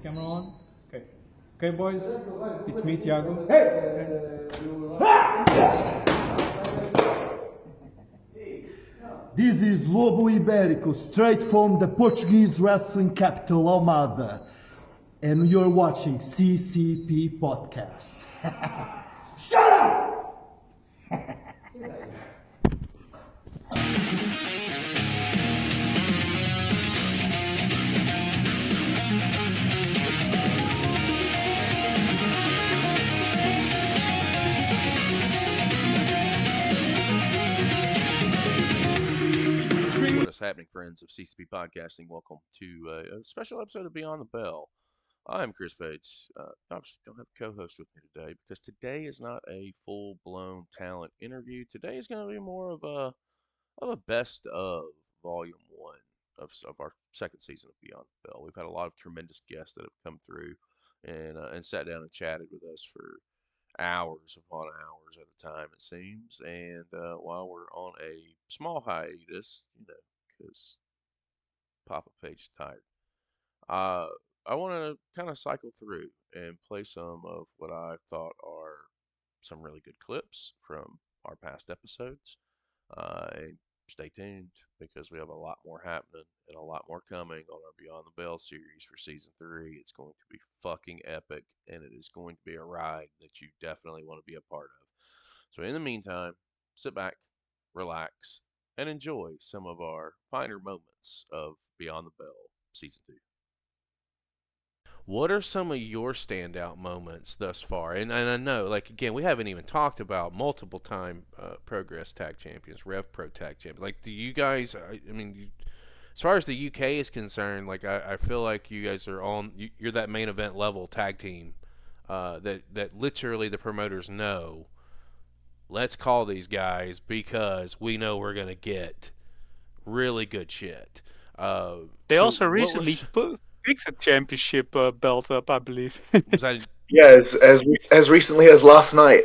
camera on? Okay. Okay, boys. It's me, Thiago. This is Lobo Ibérico, straight from the Portuguese wrestling capital, Almada. And you're watching CCP Podcast. Shut up! What is happening, friends of CCP Podcasting? Welcome to a special episode of Beyond the Bell. I'm Chris Bates. Obviously, don't have a co-host with me today because today is not a full-blown talent interview. Today is going to be more of a best of Volume 1 of our second season of Beyond the Bell. We've had a lot of tremendous guests that have come through and sat down and chatted with us for hours upon hours at a time, it seems. And while we're on a small hiatus, because Papa Page is tired, I want to kind of cycle through and play some of what I thought are some really good clips from our past episodes. And stay tuned because we have a lot more happening and a lot more coming on our Beyond the Bell series for Season 3. It's going to be fucking epic, and it is going to be a ride that you definitely want to be a part of. So in the meantime, sit back, relax, and enjoy some of our finer moments of Beyond the Bell Season 2. What are some of your standout moments thus far? And I know, again, we haven't even talked about multiple-time Progress Tag Champions, Rev Pro Tag Champions. Do you guys, as far as the UK is concerned, I feel like you guys are you're that main event level tag team that literally the promoters know, let's call these guys because we know we're going to get really good shit. They also recently picked a championship belt up, I believe. Yeah, as recently as last night.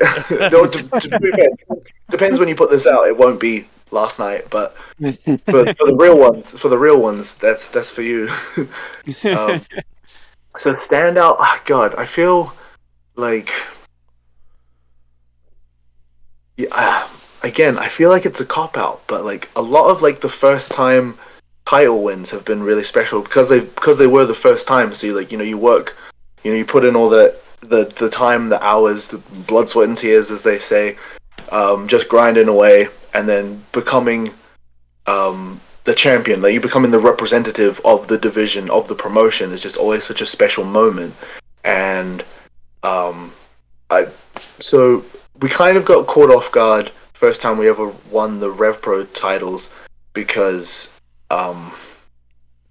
Depends when you put this out. It won't be last night, but for the real ones, that's for you. So standout. Oh God, I feel like again, I feel like it's a cop out, but a lot of the first time title wins have been really special because they were the first time. So you work, you put in all the time, the hours, the blood, sweat, and tears, as they say, just grinding away, and then becoming the champion. You becoming the representative of the division, of the promotion, is just always such a special moment. And so we kind of got caught off guard first time we ever won the Rev Pro titles because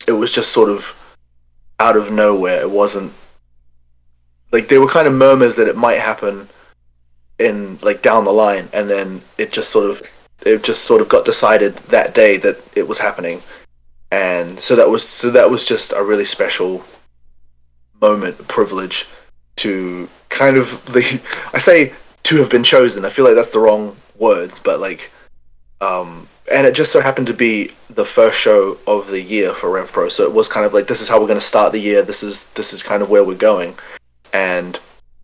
it was just sort of out of nowhere. It wasn't there were kind of murmurs that it might happen in down the line, and then it just sort of got decided that day that it was happening, and so that was just a really special moment, privilege to kind of I say to have been chosen. I feel like that's the wrong words, but and it just so happened to be the first show of the year for Rev Pro, so it was kind of this is how we're going to start the year. This is kind of where we're going, and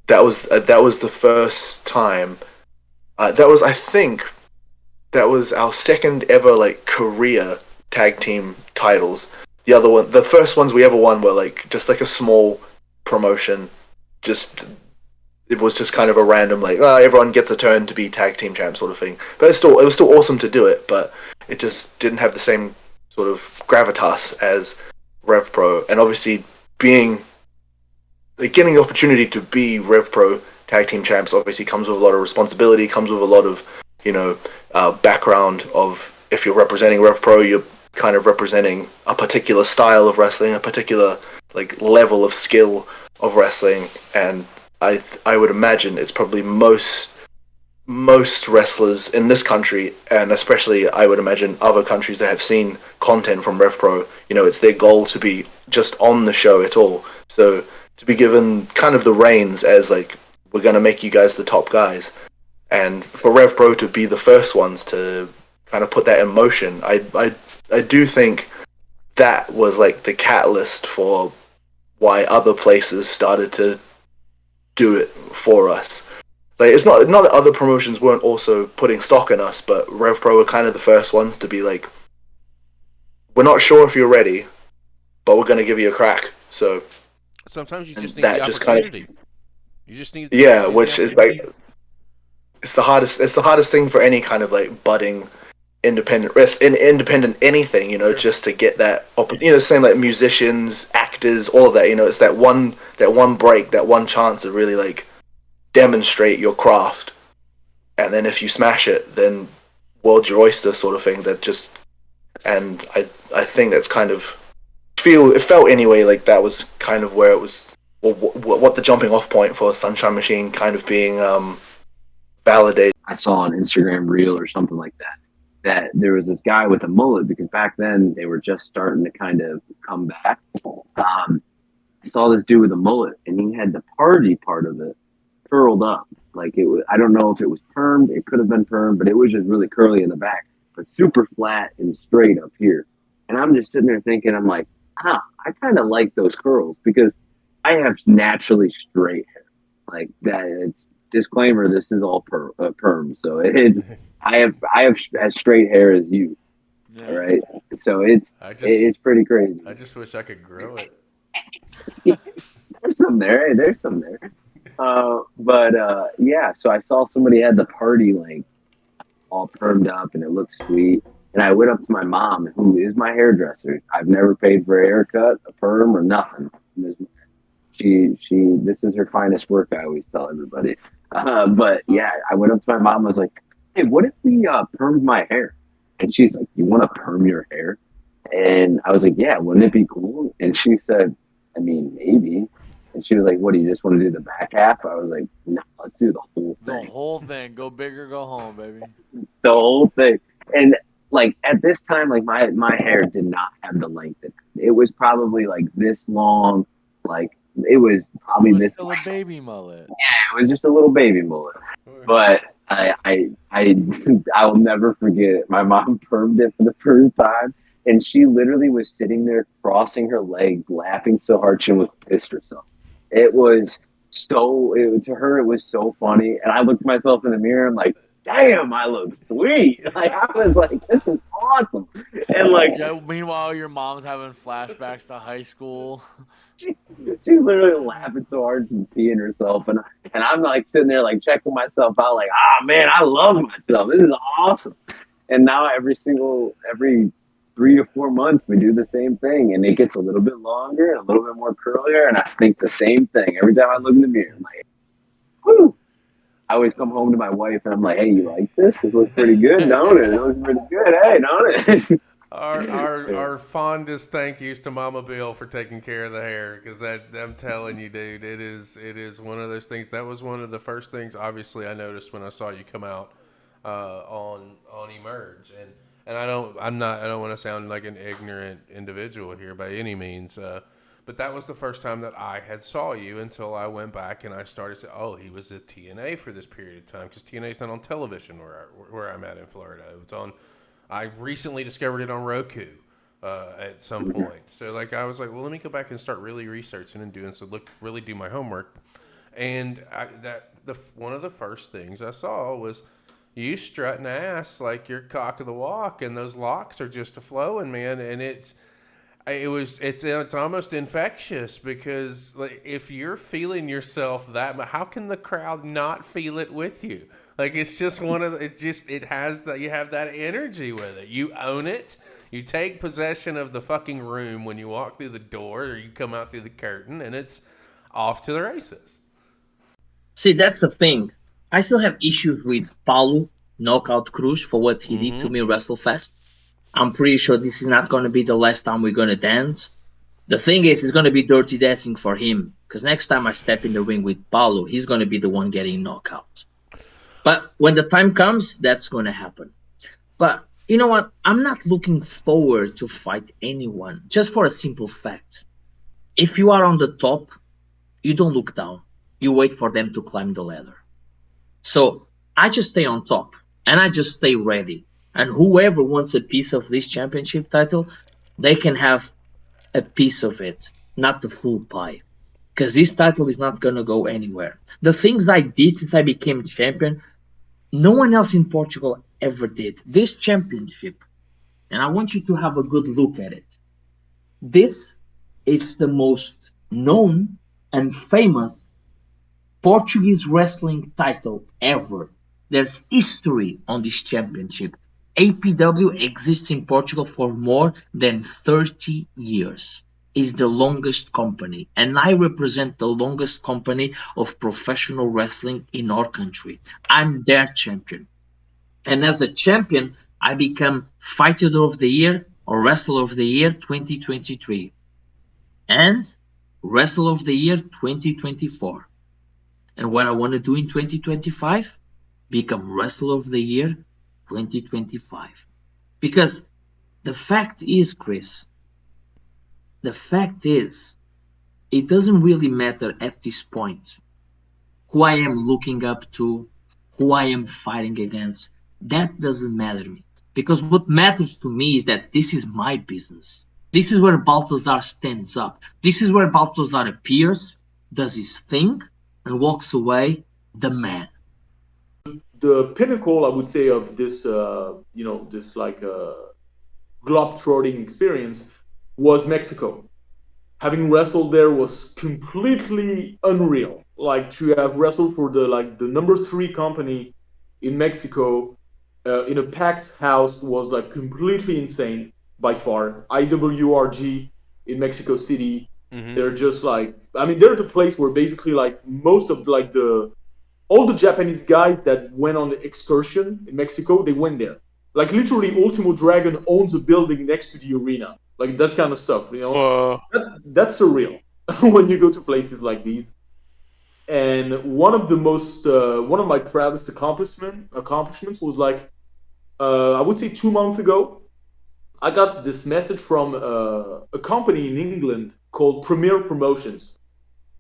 that was the first time. I think that was our second ever career tag team titles. The first ones we ever won were just a small promotion. It was just kind of a random everyone gets a turn to be tag team champ sort of thing. But it was still awesome to do it, but it just didn't have the same sort of gravitas as Rev Pro. And obviously getting the opportunity to be Rev Pro tag team champs obviously comes with a lot of responsibility, comes with a lot of background of, if you're representing Rev Pro, you're kind of representing a particular style of wrestling, a particular level of skill of wrestling, and I would imagine it's probably most wrestlers in this country, and especially I would imagine other countries that have seen content from Rev Pro, it's their goal to be just on the show at all. So to be given kind of the reins as we're going to make you guys the top guys, and for Rev Pro to be the first ones to kind of put that in motion, I do think that was the catalyst for why other places started to do it for us. Like, it's not that other promotions weren't also putting stock in us, but RevPro were kind of the first ones to be like, we're not sure if you're ready, but we're going to give you a crack. So sometimes you just need that the just kind of, opportunity. You just need which is like, it's the hardest thing for any kind of like budding independent anything, Sure. just to get that same like musicians, actors, all of that, it's that one break, that one chance to really like demonstrate your craft. And then if you smash it, then world's your oyster, sort of thing. And I think that's kind of it felt anyway like that was kind of where it was, or what the jumping off point for Sunshine Machine kind of being validated. I saw on Instagram reel or something like that there was this guy with a mullet, because back then they were just starting to kind of come back. I saw this dude with a mullet, and he had the party part of it curled up. Like, it was, I don't know if it was permed, it could have been permed, but it was just really curly in the back, but super flat and straight up here. And I'm just sitting there thinking, I'm like, I kind of like those curls, because I have naturally straight hair. Like that, it's disclaimer, this is all perm. So it's, I have as straight hair as you. Yeah. All right. So it's pretty crazy. I just wish I could grow it. There's some there. Hey, there's some there. Yeah, so I saw somebody had the party like all permed up, and it looked sweet. And I went up to my mom, who is my hairdresser. I've never paid for a haircut, a perm, or nothing. This is her finest work, I always tell everybody. But yeah, I went up to my mom. I was like, "Hey, what if we permed my hair?" And she's like, "You want to perm your hair?" And I was like, "Yeah, wouldn't it be cool?" And she said, "I mean, maybe." And she was like, "What, do you just want to do the back half?" I was like, "No, let's do the whole thing." The whole thing. Go big or go home, baby. The whole thing. And like at this time, like my hair did not have the length. It was probably like this long. Like it was probably It was this. still a baby mullet. Yeah, it was just a little baby mullet. But I'll never forget it. My mom permed it for the first time, and she literally was sitting there crossing her legs, laughing so hard she was pissed herself. To her, it was so funny. And I looked at myself in the mirror, and like, damn, I look sweet. Like, I was like, this is awesome. And like, Yeah, meanwhile, your mom's having flashbacks to high school. She's literally laughing so hard she's peeing herself, and I'm like sitting there like checking myself out, like, man, I love myself. This is awesome. And now every 3 or 4 months we do the same thing, and it gets a little bit longer and a little bit more curlier, and I think the same thing every time I look in the mirror. I'm like, whoo! I always come home to my wife and I'm like, "Hey, you like this? It looks pretty good, don't it? It looks pretty good, hey, don't it?" Our fondest thank yous to Mama Beale for taking care of the hair, because I'm telling you, dude, it is one of those things. That was one of the first things, obviously, I noticed when I saw you come out on Emerge, and I don't want to sound like an ignorant individual here by any means, but that was the first time that I had saw you until I went back and I started saying, "Oh, he was at TNA for this period of time," because TNA's not on television where I'm at in Florida. It's on. I recently discovered it on Roku at some point. So like I was like, well, let me go back and start really researching and doing really do my homework. And one of the first things I saw was you strutting ass like you're cock of the walk, and those locks are just a flowing, man. And it's almost infectious, because like if you're feeling yourself how can the crowd not feel it with you? Like, it's just you have that energy with it. You own it. You take possession of the fucking room when you walk through the door or you come out through the curtain, and it's off to the races. See, that's the thing. I still have issues with Paulo knockout Cruz for what he did to me WrestleFest. I'm pretty sure this is not going to be the last time we're going to dance. The thing is, it's going to be dirty dancing for him, because next time I step in the ring with Paulo, he's going to be the one getting knocked out. But when the time comes, that's going to happen. But you know what? I'm not looking forward to fight anyone, just for a simple fact. If you are on the top, you don't look down. You wait for them to climb the ladder. So I just stay on top, and I just stay ready. And whoever wants a piece of this championship title, they can have a piece of it. not the full pie. Because this title is not going to go anywhere. The things I did since I became champion, no one else in Portugal ever did. This championship, and I want you to have a good look at it. This is the most known and famous Portuguese wrestling title ever. There's history on this championship. APW exists in Portugal for more than 30 years. Is the longest company, and I represent the longest company of professional wrestling in our country. I'm their champion. And as a champion, I become Fighter of the Year or Wrestler of the Year 2023 and Wrestler of the Year 2024. And what I want to do in 2025, become Wrestler of the Year 2025. Because the fact is, Chris, the fact is, it doesn't really matter at this point who I am looking up to, who I am fighting against. That doesn't matter to me. Because what matters to me is that this is my business. This is where Baltazar stands up. This is where Baltazar appears, does his thing, and walks away the man. The pinnacle, I would say, of this, this like globetrotting experience was Mexico. Having wrestled there was completely unreal. Like to have wrestled for the number 3 company in Mexico in a packed house was like completely insane by far. IWRG in Mexico City, they're just like, I mean, they're the place where basically like most of like all the Japanese guys that went on the excursion in Mexico, they went there. Like literally, Ultimo Dragon owns a building next to the arena, like that kind of stuff. That's surreal when you go to places like these. And one of my proudest accomplishments was like, I would say 2 months ago, I got this message from a company in England called Premier Promotions,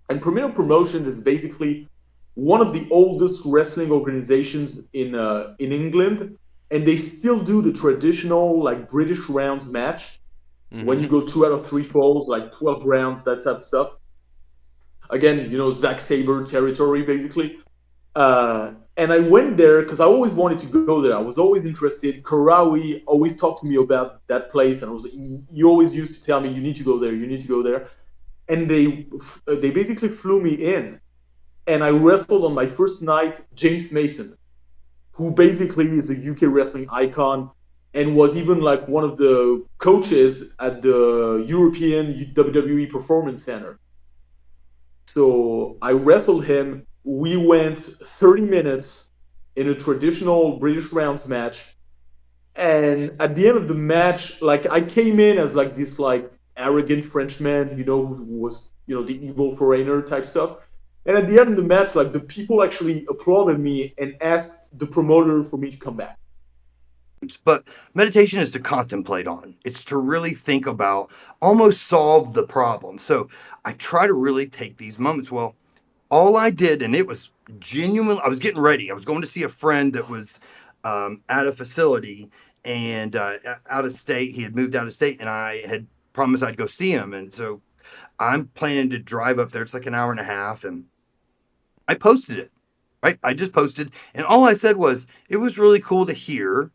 and Premier Promotions is basically one of the oldest wrestling organizations in England, and they still do the traditional like British rounds match when you go 2 out of 3 falls, like 12 rounds, that type of stuff. Again, Zack Sabre territory basically. And I went there because I always wanted to go there. I was always interested. Karawi always talked to me about that place, and you always used to tell me, you need to go there, you need to go there. And they basically flew me in, and I wrestled on my first night James Mason, who basically is a UK wrestling icon and was even like one of the coaches at the European WWE Performance Center. So I wrestled him. We went 30 minutes in a traditional British rounds match. And at the end of the match, like I came in as like this like arrogant Frenchman, who was, the evil foreigner type stuff. And at the end of the match, like the people actually applauded me and asked the promoter for me to come back. But meditation is to contemplate on. It's to really think about, almost solve the problem. So I try to really take these moments. Well, all I did, and it was genuine. I was getting ready. I was going to see a friend that was at a facility and out of state. He had moved out of state, and I had promised I'd go see him. And so I'm planning to drive up there. It's like an hour and a half, and I posted it. Right? I just posted, and all I said was, it was really cool to hear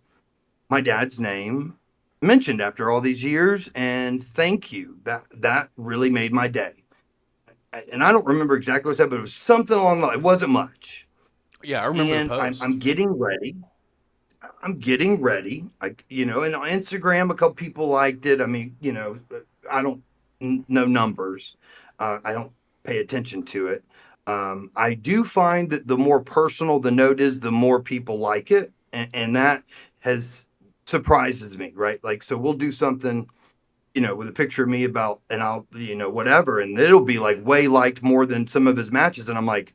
my dad's name mentioned after all these years, and thank you. That really made my day. And I don't remember exactly what I said, but it was something along the line. It wasn't much. Yeah, I remember and the post. I'm getting ready. And on Instagram, a couple people liked it. I mean, I don't know numbers. I don't pay attention to it. I do find that the more personal the note is, the more people like it. And that surprises me, right? Like, so we'll do something, with a picture of me about, and I'll, whatever, and it'll be like way liked more than some of his matches. And I'm like,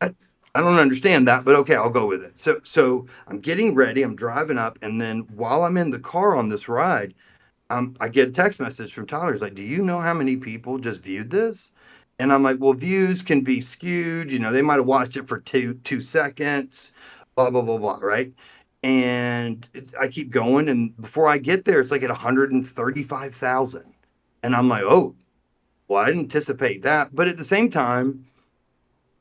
I don't understand that, but okay, I'll go with it. So I'm getting ready, I'm driving up, and then while I'm in the car on this ride, I get a text message from Tyler. He's like, do you know how many people just viewed this? And I'm like, well, views can be skewed. They might have watched it for two seconds, blah, blah, blah, blah, right? And I keep going, and before I get there, it's like at 135,000. And I'm like, oh, Well, I didn't anticipate that. But at the same time,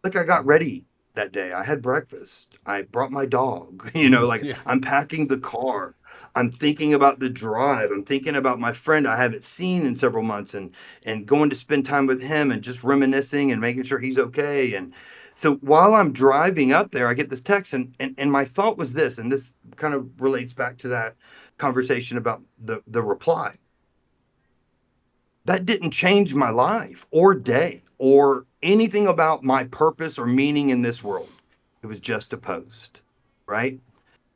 like I got ready that day. I had breakfast. I brought my dog, I'm packing the car. I'm thinking about the drive. I'm thinking about my friend I haven't seen in several months and going to spend time with him and just reminiscing and making sure he's okay. And so while I'm driving up there, I get this text and my thought was this, and this kind of relates back to that conversation about the reply. That didn't change my life or day or anything about my purpose or meaning in this world. It was just a post, right?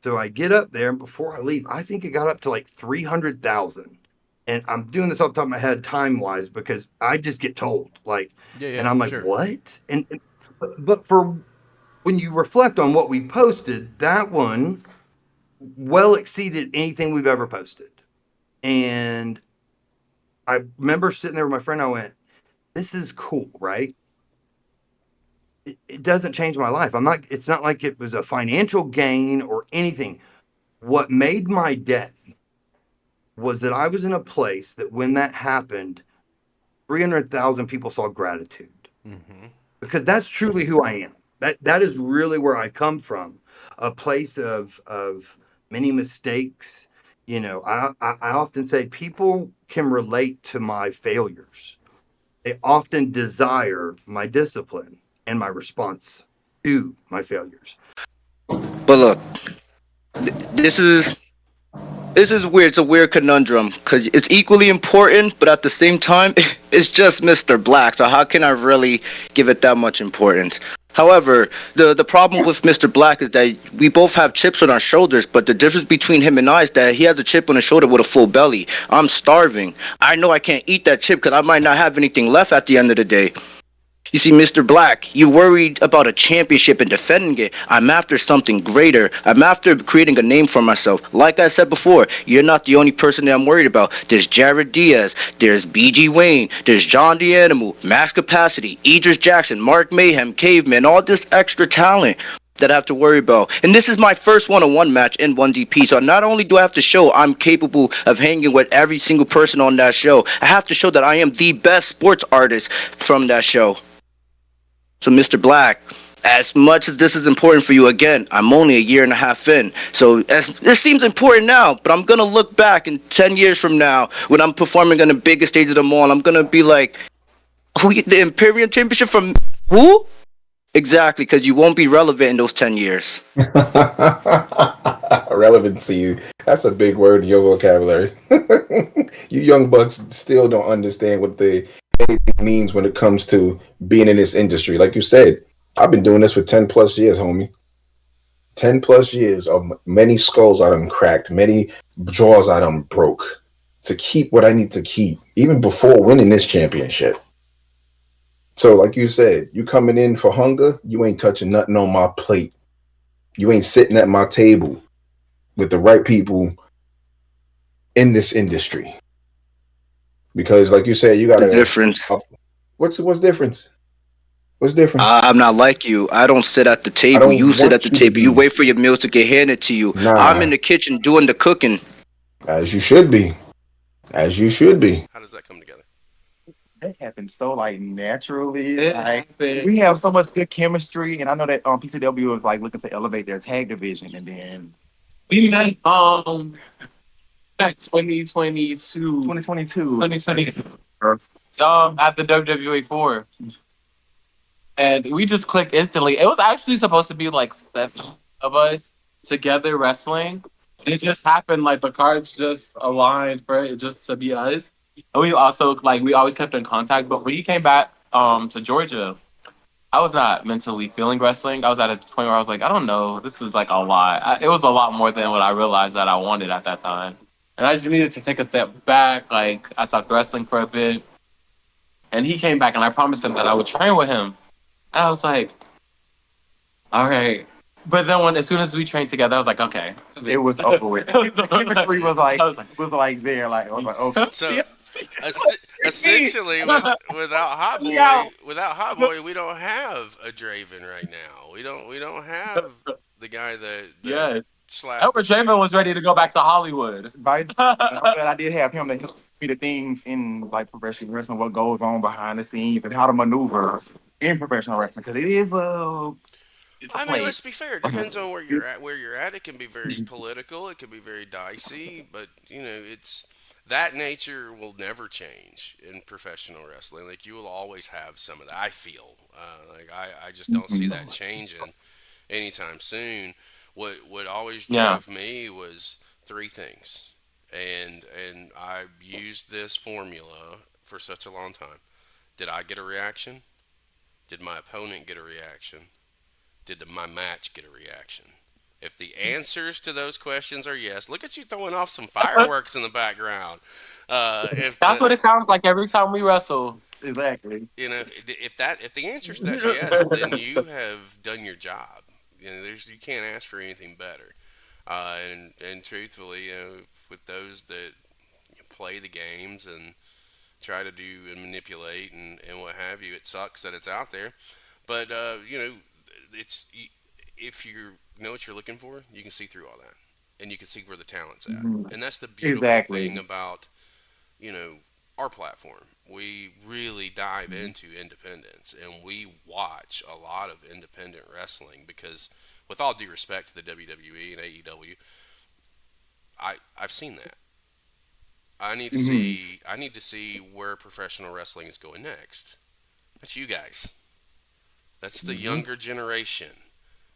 So I get up there, and before I leave, I think it got up to like 300,000. And I'm doing this off the top of my head time-wise because I just get told, and I'm like, what? But for when you reflect on what we posted, that one well exceeded anything we've ever posted. And I remember sitting there with my friend. I went, this is cool, right? It doesn't change my life. It's not like it was a financial gain or anything. What made my day was that I was in a place that when that happened, 300,000 people saw gratitude. Mm-hmm. Because that's truly who I am. That is really where I come from. A place of many mistakes. I often say people can relate to my failures. They often desire my discipline and my response to my failures. But look, this is weird. It's a weird conundrum because it's equally important, but at the same time, it's just Mr. Black. So how can I really give it that much importance? However, the problem with Mr. Black is that we both have chips on our shoulders, but the difference between him and I is that he has a chip on his shoulder with a full belly. I'm starving. I know I can't eat that chip because I might not have anything left at the end of the day. You see, Mr. Black, you worried about a championship and defending it. I'm after something greater. I'm after creating a name for myself. Like I said before, you're not the only person that I'm worried about. There's Jarret Diaz, there's BG Wayne, there's John the Animal, Max Capacity, Idris Jackson, Mark Mayhem, Caveman, all this extra talent that I have to worry about. And this is my first one-on-one match in 1DP, so not only do I have to show I'm capable of hanging with every single person on that show, I have to show that I am the best sports artist from that show. So, Mr. Black, as much as this is important for you, again, I'm only a year and a half in. So, this seems important now, but I'm going to look back in 10 years from now when I'm performing on the biggest stage of them all. I'm going to be like, the Imperial Championship from who? Exactly, because you won't be relevant in those 10 years. Relevancy. That's a big word in your vocabulary. You young bucks still don't understand what anything means when it comes to being in this industry. Like you said, I've been doing this for 10 plus years, homie. 10 plus years of many skulls I done cracked, many jaws I done broke to keep what I need to keep, even before winning this championship. So like you said, you coming in for hunger, you ain't touching nothing on my plate. You ain't sitting at my table with the right people in this industry. Because like you said, you got a difference. What's difference? What's different? I'm not like you. I don't sit at the table. You sit at the table. You wait for your meals to get handed to you. Nah. I'm in the kitchen doing the cooking. As you should be. As you should be. How does that come together? That happens so naturally. We have so much good chemistry, and I know that PCW was looking to elevate their tag division, and then we met back 2022. So at the WWE 4. And we just clicked instantly. It was actually supposed to be 7 of us together wrestling. It just happened, the cards just aligned for it just to be us. And we also, we always kept in contact. But when he came back to Georgia, I was not mentally feeling wrestling. I was at a point where I was like, I don't know. This is, a lot. It was a lot more than what I realized that I wanted at that time. And I just needed to take a step back. I stopped wrestling for a bit. And he came back, and I promised him that I would train with him. And I was like, all right. But then as soon as we trained together, I was like, okay. It was over with. Chemistry was there. I was like, okay. So essentially, without Hotboy, we don't have a Draven right now. We don't have the guy that slapped. Albert Draven was ready to go back to Hollywood. I'm glad I did have him to me the things in like professional wrestling, what goes on behind the scenes, and how to maneuver in professional wrestling, because it is it's a I mean, let's place. be fair. It depends on where you're at. Where you're at, it can be very political. It can be very dicey. But it's that nature will never change in professional wrestling. Like you will always have some of that. I feel like I just don't see that changing anytime soon. What always Yeah. drove me was three things, and I used this formula for such a long time. Did I get a reaction? Did my opponent get a reaction? Did my match get a reaction? If the answers to those questions are yes, look at you throwing off some fireworks in the background. That's what it sounds like every time we wrestle. Exactly. If the answer to that's yes, then you have done your job. You can't ask for anything better. And truthfully, with those that play the games and try to do and manipulate and what have you, it sucks that it's out there. But it's if you know what you're looking for, you can see through all that, and you can see where the talent's at, and that's the beautiful thing about our platform. We really dive into independence, and we watch a lot of independent wrestling because, with all due respect to the WWE and AEW, I've seen that. I need to see where professional wrestling is going next. That's you guys. That's the younger generation.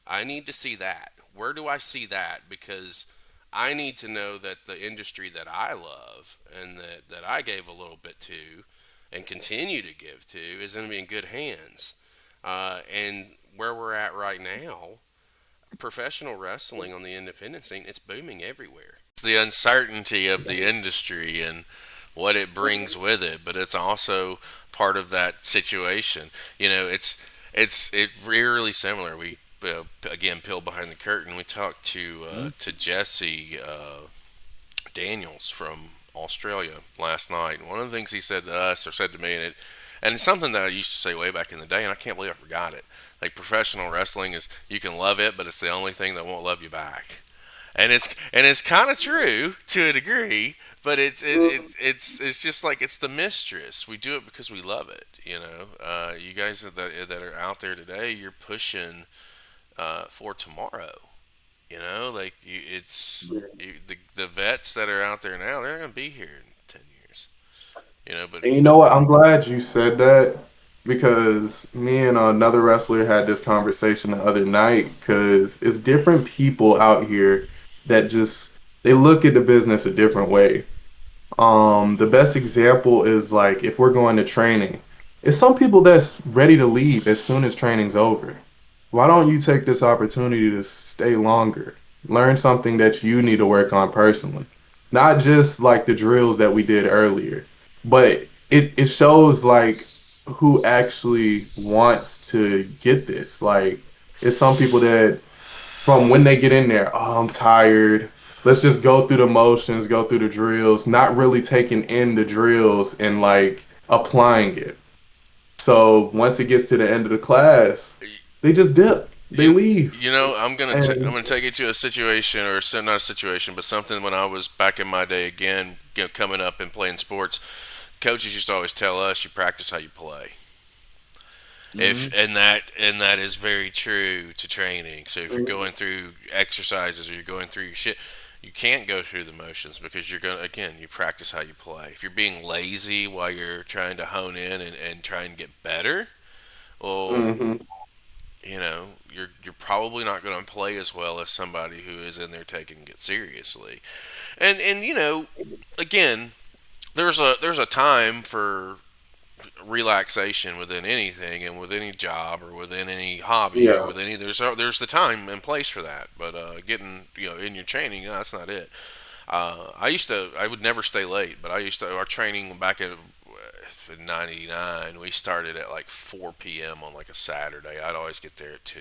I need to see that. Where do I see that? Because I need to know that the industry that I love and that I gave a little bit to and continue to give to is going to be in good hands. And where we're at right now, professional wrestling on the independent scene, it's booming everywhere. It's the uncertainty of the industry and what it brings with it, but it's also part of that situation. It's really similar. We again peel behind the curtain. We talked to Jesse Daniels from Australia last night. And one of the things he said to us or said to me, and it's something that I used to say way back in the day, and I can't believe I forgot it. Like professional wrestling is you can love it, but it's the only thing that won't love you back. And it's kind of true to a degree, but it's just like it's the mistress. We do it because we love it. You guys that are out there today, you're pushing for tomorrow. The vets that are out there now, they're gonna be here in 10 years. But And you know what? I'm glad you said that because me and another wrestler had this conversation the other night because it's different people out here that they look at the business a different way. The best example is like if we're going to training, it's some people that's ready to leave as soon as training's over. Why don't you take this opportunity to stay longer? Learn something that you need to work on personally. Not just like the drills that we did earlier, but it shows like who actually wants to get this. Like it's some people that from when they get in there, oh, I'm tired. Let's just go through the motions, go through the drills, not really taking in the drills and like applying it. So once it gets to the end of the class, they just dip. They leave. I'm gonna take you to a situation, or not a situation, but something when I was back in my day again, coming up and playing sports. Coaches used to always tell us, "You practice how you play." And that is very true to training. So if you're going through exercises or you're going through your shit, you can't go through the motions because you're going to, you practice how you play. If you're being lazy while you're trying to hone in and try and get better, well, you're probably not going to play as well as somebody who is in there taking it seriously. And again, there's a time for relaxation within anything and with any job or within any hobby or with any there's the time and place for that, but getting in your training, that's not it. I would never stay late, but our training back in '99, we started at like 4 p.m. on like a Saturday. I'd always get there at 2.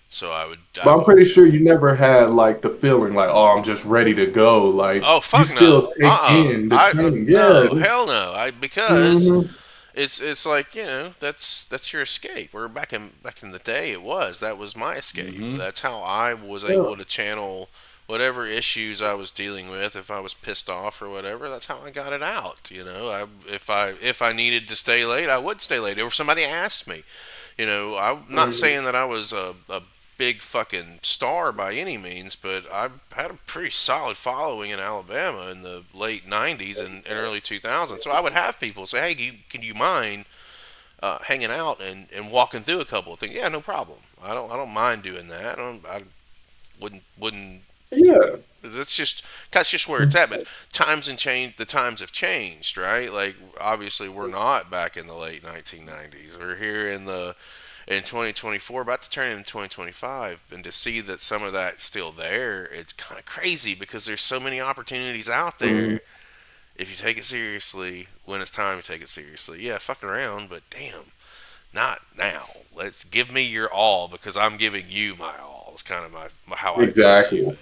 So But I'm pretty sure you never had like the feeling like, oh, I'm just ready to go. Like, oh fuck, you still no, take in the training. No, hell no. Because it's like that's your escape. Where back in the day, that was my escape. That's how I was able to channel whatever issues I was dealing with, if I was pissed off or whatever, that's how I got it out. If I needed to stay late, I would stay late. Or if somebody asked me, I'm not saying that I was a big fucking star by any means, but I had a pretty solid following in Alabama in the late '90s and early 2000s. So I would have people say, "Hey, can you mind hanging out and walking through a couple of things?" Yeah, no problem. I don't mind doing that. I wouldn't. Yeah. That's just where it's at. But the times have changed, right? Like obviously we're not back in the late 1990s. We're here in 2024, about to turn into 2025, and to see that some of that's still there, it's kind of crazy because there's so many opportunities out there. If you take it seriously, when it's time to take it seriously, yeah, fuck around, but damn, not now. Let's give me your all because I'm giving you my all. It's kind of how I Exactly.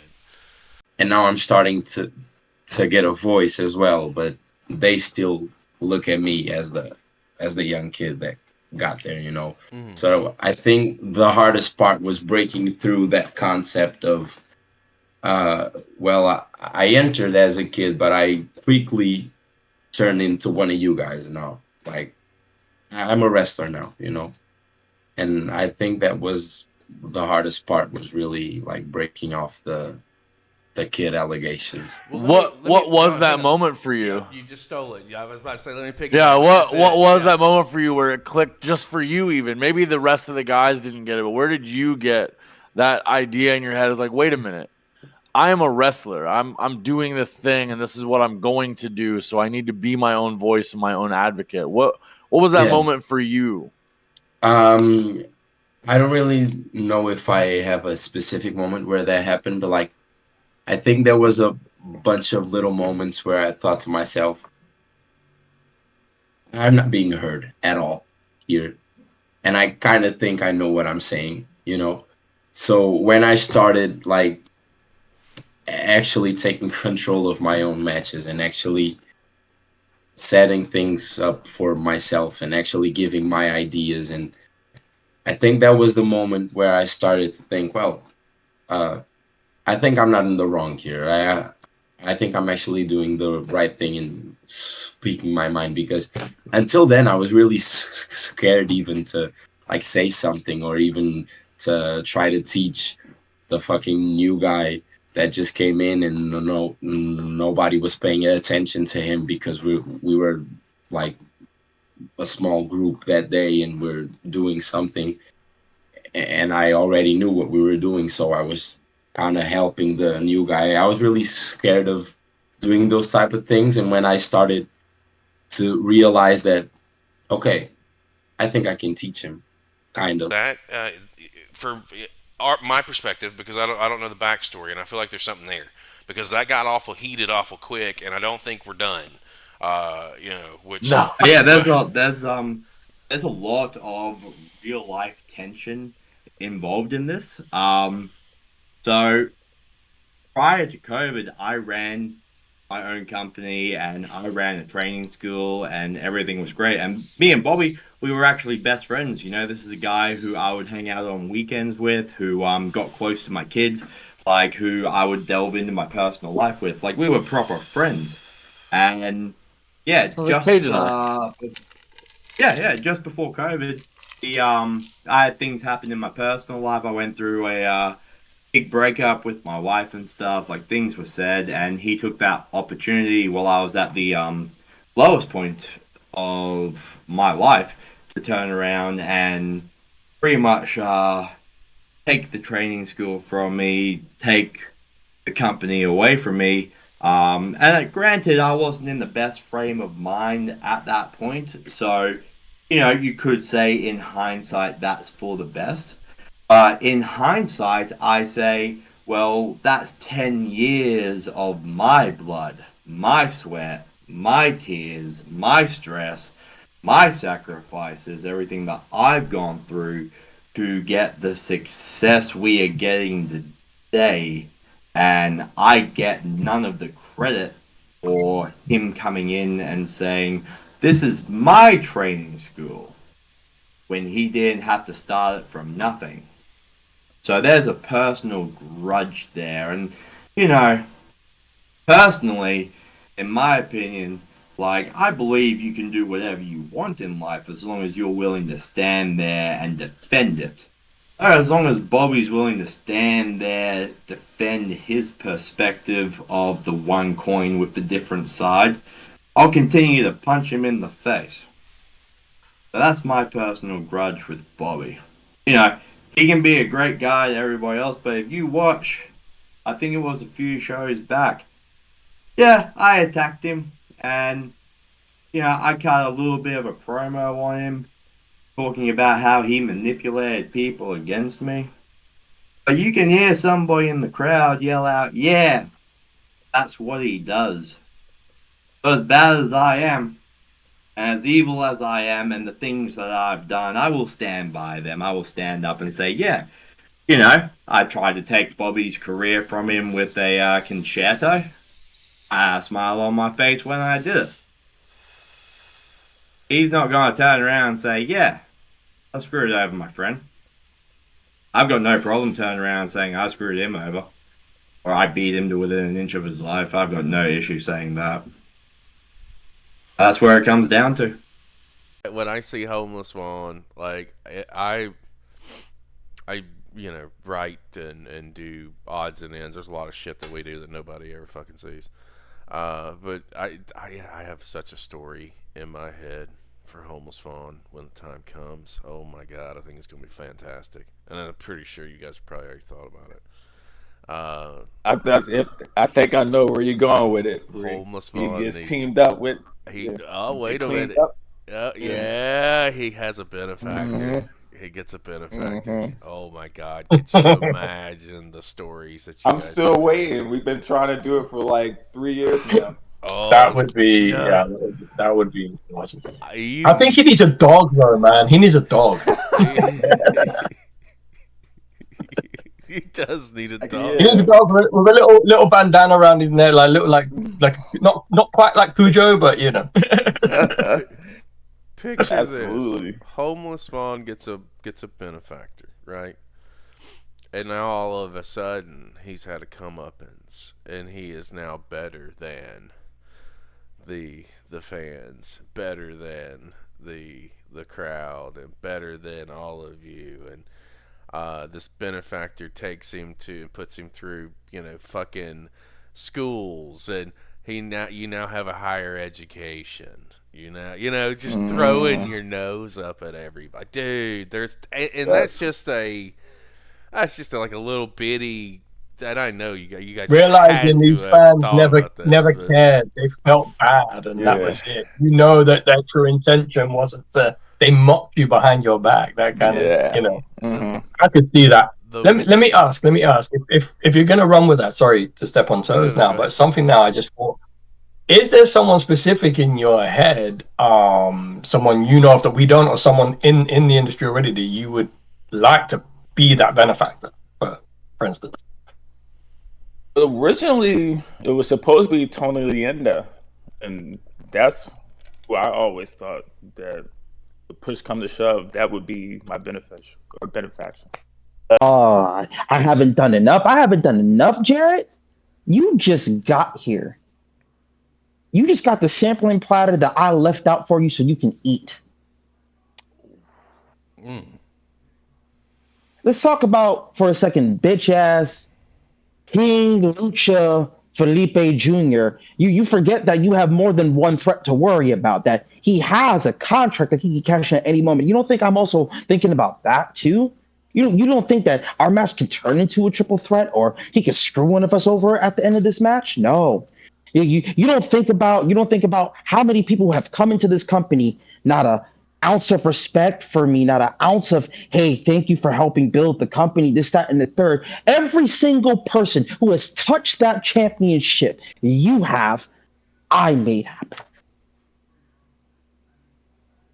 And now I'm starting to get a voice as well, but they still look at me as the young kid that got there, So I think the hardest part was breaking through that concept of I entered as a kid, but I quickly turned into one of you guys now. Like I'm a wrestler now, and I think that was the hardest part, was really like breaking off the kid allegations. What was that moment for you? You just stole it. I was about to say, let me pick. Yeah, what was that moment for you where it clicked just for you? Even maybe the rest of the guys didn't get it, but where did you get that idea in your head? It's like, wait a minute, I am a wrestler. I'm doing this thing, and this is what I'm going to do. So I need to be my own voice and my own advocate. What was that moment for you? I don't really know if I have a specific moment where that happened, but like, I think there was a bunch of little moments where I thought to myself, I'm not being heard at all here. And I kind of think I know what I'm saying, So when I started like actually taking control of my own matches and actually setting things up for myself and actually giving my ideas, and I think that was the moment where I started to think, well, I think I'm not in the wrong here. I think I'm actually doing the right thing in speaking my mind, because until then I was really scared even to like say something or even to try to teach the fucking new guy that just came in, and nobody was paying attention to him because we were like a small group that day and we're doing something, and I already knew what we were doing, so I was kind of helping the new guy. I was really scared of doing those type of things, and when I started to realize that, okay, I think I can teach him, kind of. That for my perspective, because I don't know the backstory, and I feel like there's something there, because that got awful heated awful quick, and I don't think we're done. Which yeah, there's a lot of real life tension involved in this. So prior to COVID, I ran my own company and I ran a training school and everything was great. And me and Bobby, we were actually best friends. This is a guy who I would hang out on weekends with, who got close to my kids, like who I would delve into my personal life with. Like we were proper friends. And yeah, just just before COVID, I had things happen in my personal life. I went through a big breakup with my wife and stuff. Like things were said, and he took that opportunity while I was at the lowest point of my life to turn around and pretty much take the training school from me, take the company away from me. And granted, I wasn't in the best frame of mind at that point, so you could say in hindsight that's for the best. In hindsight, I say, well, that's 10 years of my blood, my sweat, my tears, my stress, my sacrifices, everything that I've gone through to get the success we are getting today. And I get none of the credit for him coming in and saying, this is my training school, when he didn't have to start it from nothing. So there's a personal grudge there. And you know, personally, in my opinion, like, I believe you can do whatever you want in life as long as you're willing to stand there and defend it. Or as long as Bobby's willing to stand there, defend his perspective of the one coin with the different side, I'll continue to punch him in the face. But that's my personal grudge with Bobby. You know, he can be a great guy to everybody else, but if you watch, I think it was a few shows back, yeah, I attacked him, and, you know, I cut a little bit of a promo on him, talking about how he manipulated people against me. But you can hear somebody in the crowd yell out, yeah, that's what he does. But as bad as I am, and as evil as I am, and the things that I've done, I will stand by them. I will stand up and say, yeah, you know, I tried to take Bobby's career from him with a concerto. I had a smile on my face when I did it. He's not going to turn around and say, yeah, I screwed over my friend. I've got no problem turning around and saying I screwed him over. Or I beat him to within an inch of his life. I've got no issue saying that. That's where it comes down to. When I see Homeless Vaughn, like, I you know, write and do odds and ends. There's a lot of shit that we do that nobody ever fucking sees. But I have such a story in my head for Homeless Vaughn when the time comes. Oh my god, I think it's gonna be fantastic, and I'm pretty sure you guys probably already thought about it. I think I know where you're going with it. Homeless He Vaughn gets needs, teamed up with. Oh wait a teamed minute. up. Yeah, he has a benefactor. Mhm. He gets a benefactor. Mhm. Oh my god, could you imagine the stories that you I'm guys still get to- waiting. We've been trying to do it for like 3 years now. Oh, That would be no. that would be awesome. You- I think he needs a dog though, man. He needs a dog. He does need a He dog. needs a dog with a little bandana around his neck, like not quite like Cujo, but you know. Picture Absolutely. this: Homeless Vaughn gets a benefactor, right? And now all of a sudden he's had a comeuppance, and he is now better than the fans, better than the crowd, and better than all of you. And this benefactor takes him to and puts him through, you know, fucking schools, and you now have a higher education. You know, just throwing your nose up at everybody, dude. That's just like a little bitty. That I know you guys Realizing these fans never but cared. They felt bad, and that was it. You know that their true intention wasn't to. They mocked you behind your back. That kind of, you know. I could see that. Let me ask. If you're gonna run with that, sorry to step on toes now, but something now I just thought. Is there someone specific in your head, someone you know of that we don't, or someone in the industry already that you would like to be that benefactor, for instance? Originally, it was supposed to be Tony Leenda, and that's who I always thought that the push come to shove, that would be my benefaction. I haven't done enough. I haven't done enough, Jarret. You just got here. You just got the sampling platter that I left out for you so you can eat. Let's talk about, for a second, bitch ass King Lucha Felipe Jr. You forget that you have more than one threat to worry about, that he has a contract that he can cash in at any moment. You don't think I'm also thinking about that too? You don't think that our match can turn into a triple threat, or he can screw one of us over at the end of this match? No. You don't think about how many people have come into this company, not an ounce of respect for me, not an ounce of, hey, thank you for helping build the company, this, that, and the third. Every single person who has touched that championship I made happen.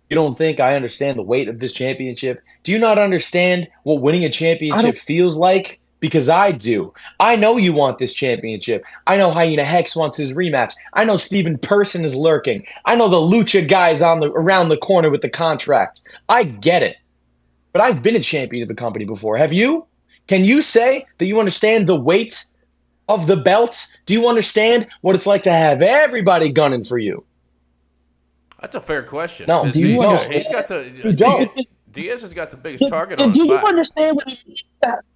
You don't think I understand the weight of this championship? Do you not understand what winning a championship feels like? Because I do. I know you want this championship. I know Hyena Hex wants his rematch. I know Steven Person is lurking. I know the Lucha guy's around the corner with the contract. I get it. But I've been a champion of the company before. Have you? Can you say that you understand the weight of the belt? Do you understand what it's like to have everybody gunning for you? That's a fair question. No, 'cause do you he's got You don't. Diaz has got the biggest target on Do his you back. understand what it means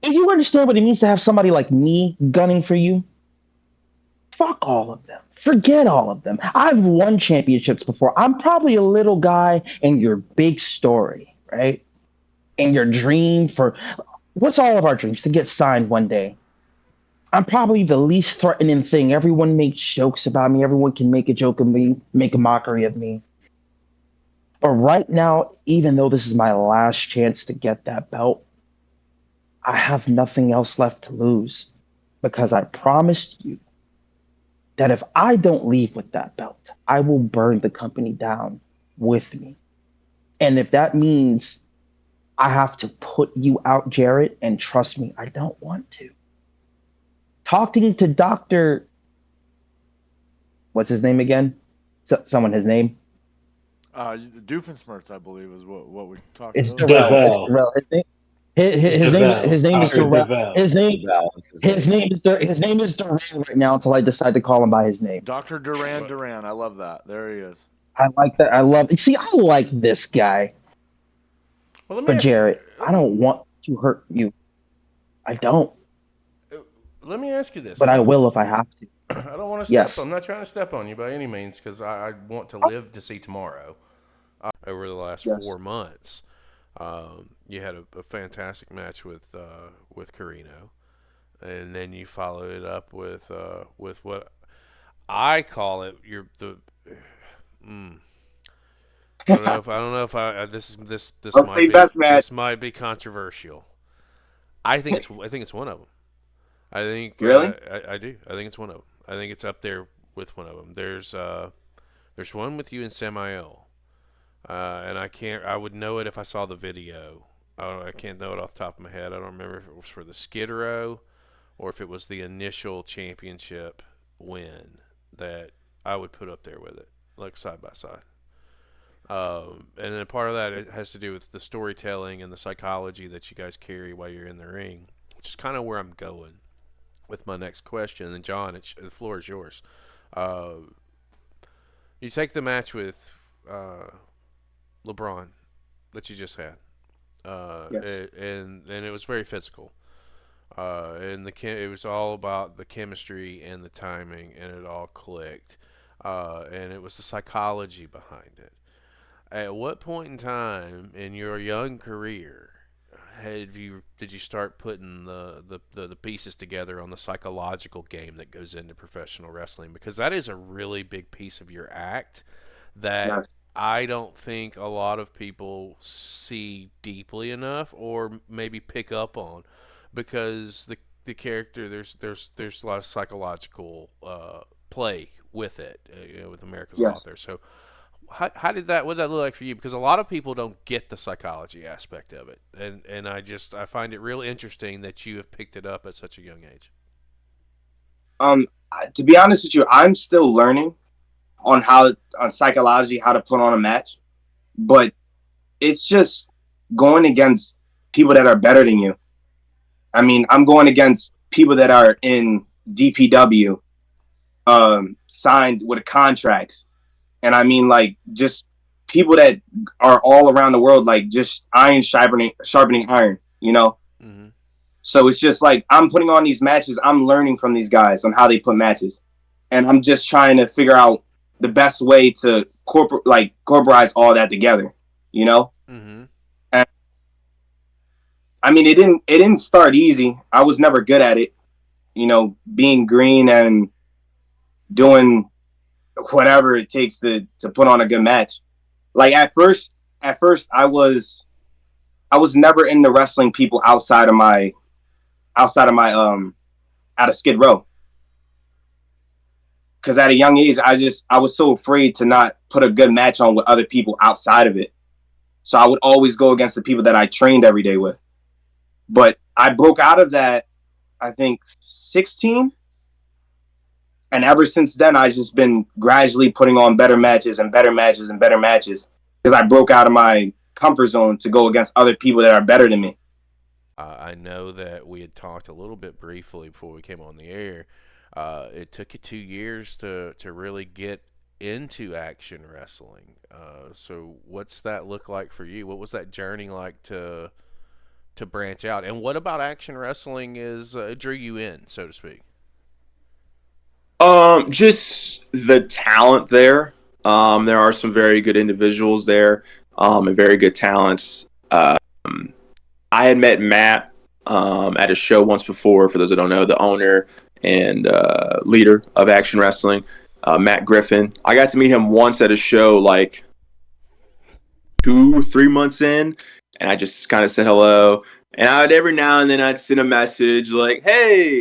do you understand what it means to have somebody like me gunning for you? Fuck all of them. Forget all of them. I've won championships before. I'm probably a little guy in your big story, right? In your dream for what's all of our dreams? To get signed one day. I'm probably the least threatening thing. Everyone makes jokes about me. Everyone can make a joke of me, make a mockery of me. But right now, even though this is my last chance to get that belt, I have nothing else left to lose because I promised you that if I don't leave with that belt, I will burn the company down with me. And if that means I have to put you out, Jarret, and trust me, I don't want to. Talking to Dr. What's his name again? His name? Doofenshmirtz, I believe, is what we talked It's about. Darrell. It's Darrell. His name is Darrell. His name is Darrell right now until I decide to call him by his name. Dr. Duran. I love that. There he is. I like that. I like this guy. Well, let me But ask Jarret, I don't want to hurt you. I don't. Let me ask you this. But I will if I have to. I don't want to step. Yes. I'm not trying to step on you by any means because I want to live to see tomorrow. Over the last 4 months, you had a fantastic match with Carino, and then you followed it up with what I call it. I don't know if this might be controversial. I think it's one of them. I think really. I do. I think it's one of them. I think it's up there with one of them. There's one with you and Samael, and I would know it if I saw the video. I can't know it off the top of my head. I don't remember if it was for the Skid Row or if it was the initial championship win that I would put up there with it, like side by side. And then part of that it has to do with the storytelling and the psychology that you guys carry while you're in the ring, which is kind of where I'm going with my next question. And John, the floor is yours. You take the match with LeBron that you just had, yes. and it was very physical. And it was all about the chemistry and the timing, and it all clicked. And it was the psychology behind it. At what point in time in your young career did you start putting the pieces together on the psychological game that goes into professional wrestling? Because that is a really big piece of your act that Yes. I don't think a lot of people see deeply enough or maybe pick up on, because the character there's a lot of psychological play with it, with America's Yes. author. So what did that look like for you? Because a lot of people don't get the psychology aspect of it, and I find it real interesting that you have picked it up at such a young age. To be honest with you, I'm still learning on psychology, how to put on a match, but it's just going against people that are better than you. I mean, I'm going against people that are in DPW, signed with contracts. And I mean, like, just people that are all around the world, like, just iron sharpening iron, you know? Mm-hmm. So it's just like, I'm putting on these matches. I'm learning from these guys on how they put matches. And I'm just trying to figure out the best way to corporate all that together, you know? Mm-hmm. And I mean, it didn't start easy. I was never good at it, you know, being green and doing whatever it takes to put on a good match. Like at first I was never into wrestling people out of Skid Row. Cause at a young age, I was so afraid to not put a good match on with other people outside of it. So I would always go against the people that I trained every day with. But I broke out of that, I think 16. And ever since then, I've just been gradually putting on better matches and better matches and better matches, because I broke out of my comfort zone to go against other people that are better than me. I know that we had talked a little bit briefly before we came on the air. It took you 2 years to really get into action wrestling. So what's that look like for you? What was that journey like to branch out? And what about action wrestling drew you in, so to speak? Just the talent there. There are some very good individuals there, and very good talents. I had met Matt at a show once before. For those that don't know, the owner and leader of Action Wrestling, Matt Griffin. I got to meet him once at a show, like 2-3 months in, and I just kind of said hello. And every now and then I'd send a message like, "Hey,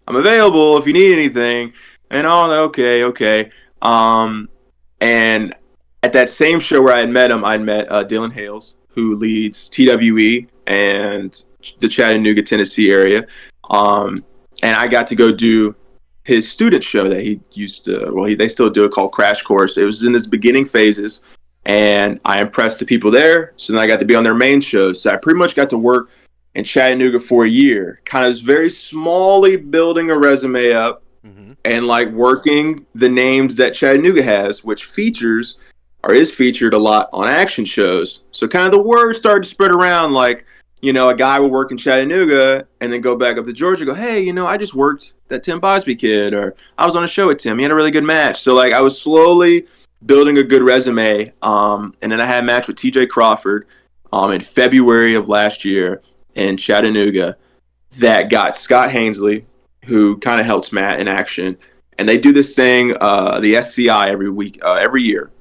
I'm available if you need anything." And okay. And at that same show where I had met him, I'd met Dylan Hales, who leads TWE and the Chattanooga, Tennessee area. And I got to go do his student show that he used to, they still do it, called Crash Course. It was in its beginning phases, and I impressed the people there. So then I got to be on their main shows. So I pretty much got to work in Chattanooga for a year, kind of very smallly building a resume up, and like working the names that Chattanooga has, which is featured a lot on action shows. So kind of the word started to spread around, like, a guy would work in Chattanooga and then go back up to Georgia, go, "Hey, I just worked that Tim Bosby kid," or "I was on a show with Tim. He had a really good match." So like I was slowly building a good resume. And then I had a match with TJ Crawford in February of last year in Chattanooga that got Scott Hainsley, who kind of helps Matt in action. And they do this thing, the SCI every year.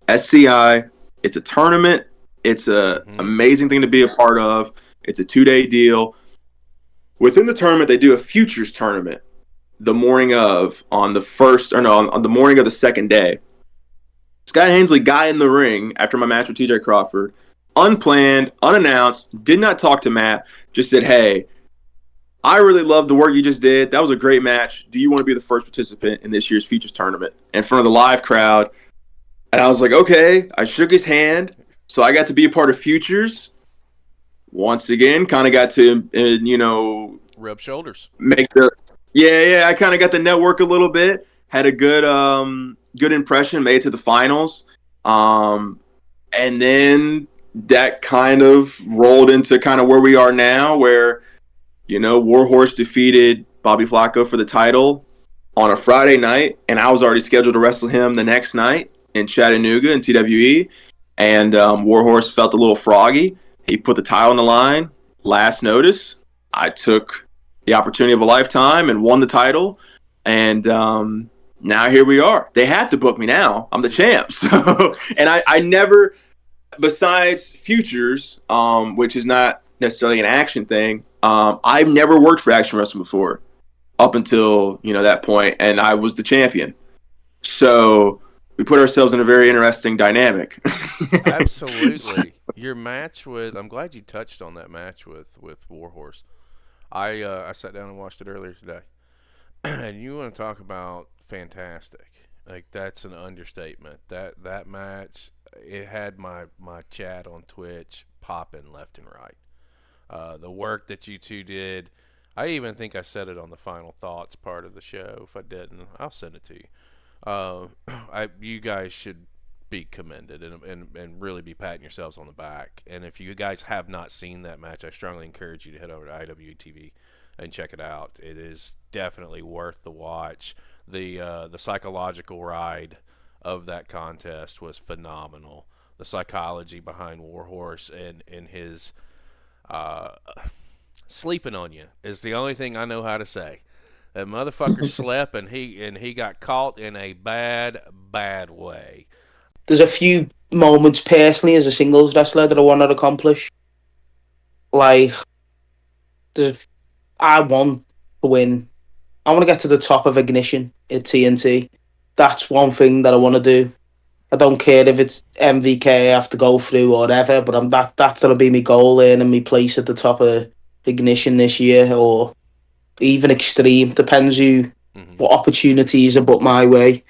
SCI, it's a tournament. It's an amazing thing to be a part of. It's a 2-day deal. Within the tournament, they do a futures tournament the morning of, on the morning of the second day. Scott Hainsley got in the ring after my match with TJ Crawford, unplanned, unannounced, did not talk to Matt, just said, "Hey, I really love the work you just did. That was a great match. Do you want to be the first participant in this year's futures tournament?" in front of the live crowd. And I was like, okay. I shook his hand. So I got to be a part of futures. Once again, kind of got to, rub shoulders. I kind of got to network a little bit. Had a good impression, made it to the finals. And then that kind of rolled into kind of where we are now, where, Warhorse defeated Bobby Flacco for the title on a Friday night, and I was already scheduled to wrestle him the next night in Chattanooga in TWE. And Warhorse felt a little froggy. He put the title on the line. Last notice, I took the opportunity of a lifetime and won the title. And now here we are. They had to book me now. I'm the champ. And I never, besides futures, which is not necessarily an action thing, I've never worked for Action Wrestling before, up until that point, and I was the champion. So we put ourselves in a very interesting dynamic. Absolutely. Your match I'm glad you touched on that match with Warhorse. I sat down and watched it earlier today, and you want to talk about fantastic? Like, that's an understatement. That match, it had my chat on Twitch popping left and right. The work that you two did, I even think I said it on the Final Thoughts part of the show. If I didn't, I'll send it to you. You guys should be commended and really be patting yourselves on the back. And if you guys have not seen that match, I strongly encourage you to head over to IWTV and check it out. It is definitely worth the watch. The psychological ride of that contest was phenomenal. The psychology behind Warhorse and his sleeping on you is the only thing I know how to say. That motherfucker slept, and he got caught in a bad way. There's a few moments personally as a singles wrestler that I want to accomplish. Like, I want to win. I want to get to the top of Ignition at TNT. That's one thing that I want to do. I don't care if it's MVK I have to go through or whatever, but that's going to be my goal, earning my place at the top of Ignition this year, or even Extreme. Depends what opportunities are put my way.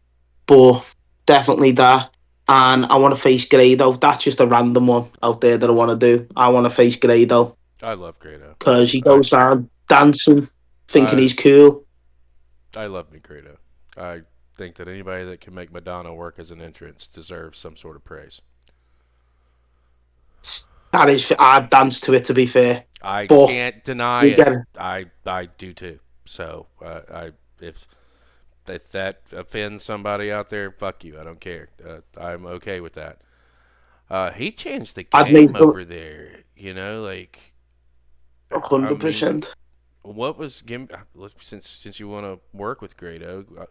But definitely that. and I want to face Grado. That's just a random one out there that I want to do. I want to face Grado I love Grado because he goes around dancing, thinking he's cool. I love me Grado. I think that anybody that can make Madonna work as an entrance deserves some sort of praise. That is, I'd dance to it, to be fair. I But can't deny you it. get it. I do too. So if that offends somebody out there, fuck you. I don't care. I'm okay with that. He changed the game over there. You know, like 100%. What was since you want to work with Grado,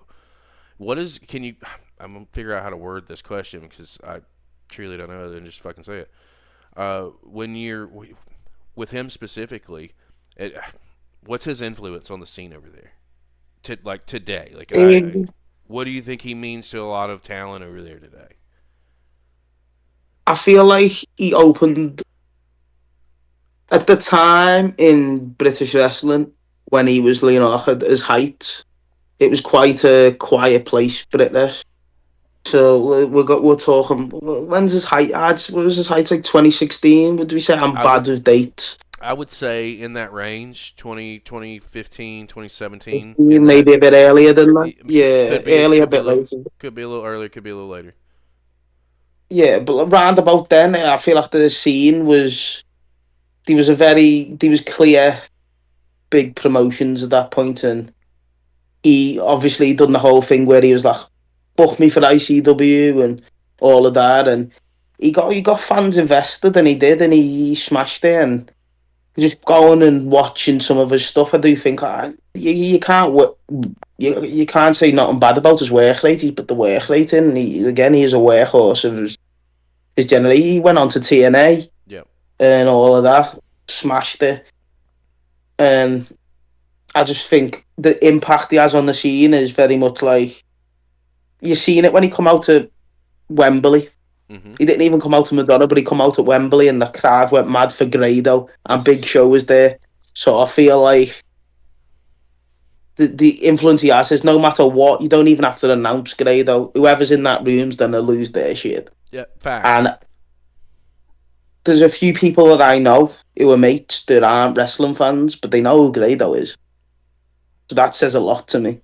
what is can you? I'm gonna figure out how to word this question because I truly don't know other than just fucking say it. When you're with him specifically, what's his influence on the scene over there? Today, what do you think he means to a lot of talent over there today? I feel like he opened at the time in British wrestling when he was, at his height. It was quite a quiet place, British. So we're talking. When's his height? What was his height? Like 2016? Would we say? I'm bad with dates. I would say in that range, 2015, 2017. Maybe a bit earlier than that. Yeah, earlier, a bit later. Could be a little earlier, could be a little later. Yeah, but around about then, I feel like the scene was. There was clear, big promotions at that point, and he obviously done the whole thing where he was like, "Book me for ICW" and all of that, and he got fans invested, and he did, and he smashed it, and just going and watching some of his stuff, I do think you can't you can't say nothing bad about his work rate. He's put the work rate in. And he is a workhorse of his generally. He went on to TNA, and all of that, smashed it, and I just think the impact he has on the scene is very much like you're seeing it when he come out to Wembley. He didn't even come out to Madonna, but he come out at Wembley, and the crowd went mad for Grado, and Big Show was there. So I feel like the influence he has is no matter what, you don't even have to announce Grado. Whoever's in that room's gonna lose their shit. Yeah, facts. And there's a few people that I know who are mates that aren't wrestling fans, but they know who Grado is. So that says a lot to me.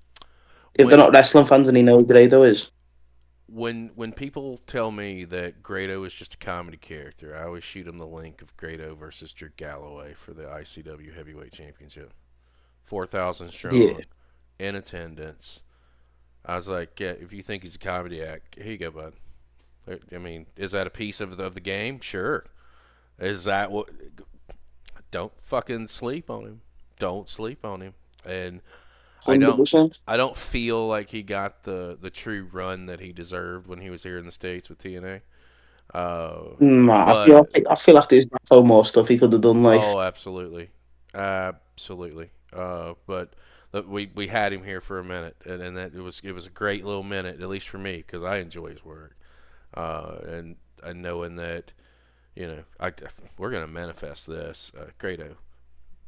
If they're not wrestling fans and they know who Grado is. When people tell me that Grado is just a comedy character, I always shoot them the link of Grado versus Drew Galloway for the ICW Heavyweight Championship. 4,000 strong, in attendance. I was like, yeah, if you think he's a comedy act, here you go, bud. I mean, is that a piece of the game? Sure. Is that what? Don't fucking sleep on him. Don't sleep on him. And 100%. I don't feel like he got the true run that he deserved when he was here in the States with TNA. I feel like there's more stuff he could have done. Like, oh, absolutely, absolutely. But we had him here for a minute, and that it was a great little minute, at least for me, because I enjoy his work, and knowing that, we're gonna manifest this. Grado,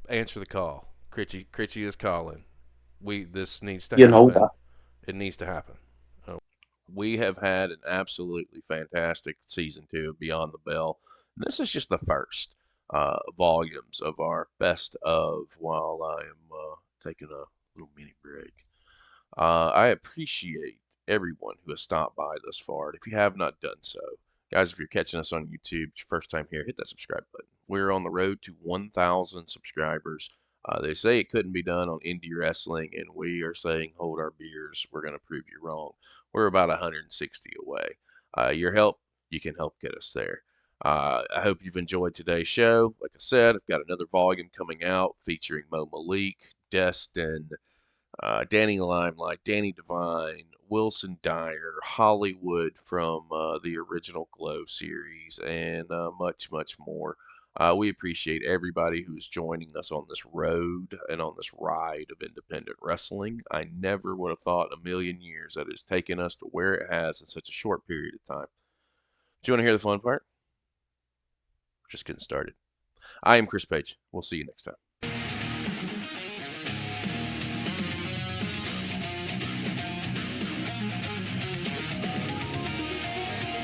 answer the call. Critchy is calling. This needs to happen. That. It needs to happen. We have had an absolutely fantastic season 2 of Beyond the Bell. And this is just the first volumes of our best of while I am taking a little mini break. I appreciate everyone who has stopped by thus far. And if you have not done so, guys, if you're catching us on YouTube, it's your first time here, hit that subscribe button. We're on the road to 1,000 subscribers. They say it couldn't be done on indie wrestling, and we are saying hold our beers. We're going to prove you wrong. We're about 160 away. Your help, you can help get us there. I hope you've enjoyed today's show. Like I said, I've got another volume coming out featuring Mo Malik, Destin, Danny Limelight, Danny Devine, Wilson Dyer, Hollywood from the original Glow series, and much, much more. We appreciate everybody who's joining us on this road and on this ride of independent wrestling. I never would have thought in a million years that it's taken us to where it has in such a short period of time. Do you want to hear the fun part? We're just getting started. I am Chris Page. We'll see you next time.